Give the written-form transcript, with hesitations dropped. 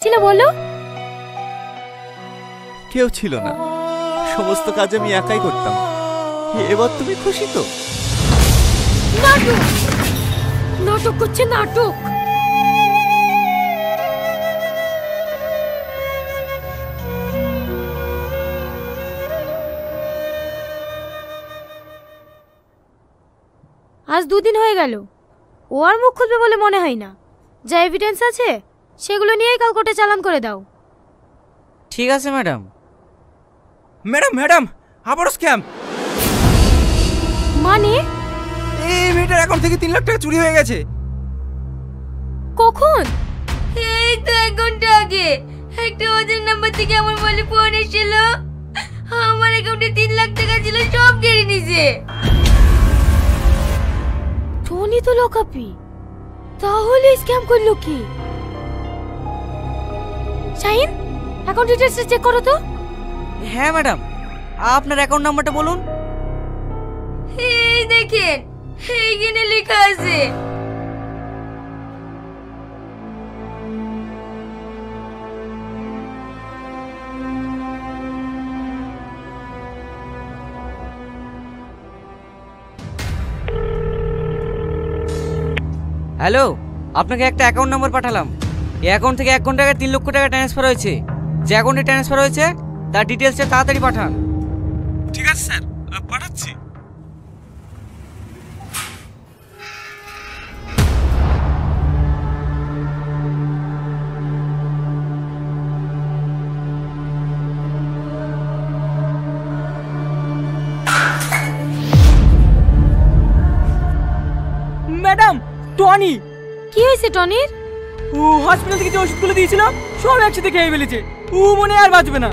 ছিল বলো? কেউ ছিল না, সমস্ত কাজ আমি একাই করতাম। এবার তুমি খুশি তো? নাটক নাটক করছে, নাটক। আজ 2 দিন হয়ে গেল, ও আর মুখ খুলবে বলে মনে হয় না। যা এভিডেন্স আছে সেগুলো নিয়েই কাল কোর্টে চালান করে দাও। ঠিক আছে ম্যাডাম। ম্যাডাম আবারও স্ক্যাম। মানে এই মেয়েটার অ্যাকাউন্ট থেকে 3 লাখ টাকা চুরি হয়ে গেছে। কখন? এই তো 1 ঘন্টা আগে একটা ওদের নাম্বার থেকে আমার মোবাইলে ফোন এসেছিল। আমার অ্যাকাউন্টে 3 লাখ টাকা ছিল, সব কেড়ে নিয়েছে। টনি তো লকাপি, তাহলে স্ক্যাম করলো কি? শাহিন, অ্যাকাউন্ট ডিটেইলস চেক করো তো। হ্যাঁ ম্যাডাম, আপনার অ্যাকাউন্ট নাম্বারটা বলুন। এই দেখেন, এইখানে লেখা আছে। হ্যালো, আপনাকে একটা অ্যাকাউন্ট নাম্বার পাঠালাম। এই অ্যাকাউন্ট থেকে 1 ঘন্টা আগে 3 লক্ষ টাকা ট্রান্সফার হয়েছে। যে অ্যাকাউন্টে ট্রান্সফার হয়েছে তার ডিটেলসটা তাড়াতাড়ি পাঠান। ঠিক আছে স্যার, পাঠাচ্ছি। Madam, Tony. কি হয়েছে টনির? ও হসপিটাল থেকে যে ওষুধগুলো দিয়েছিল সব একসাথে খেয়ে ফেলেছে। ও মনে আর বাঁচবে না।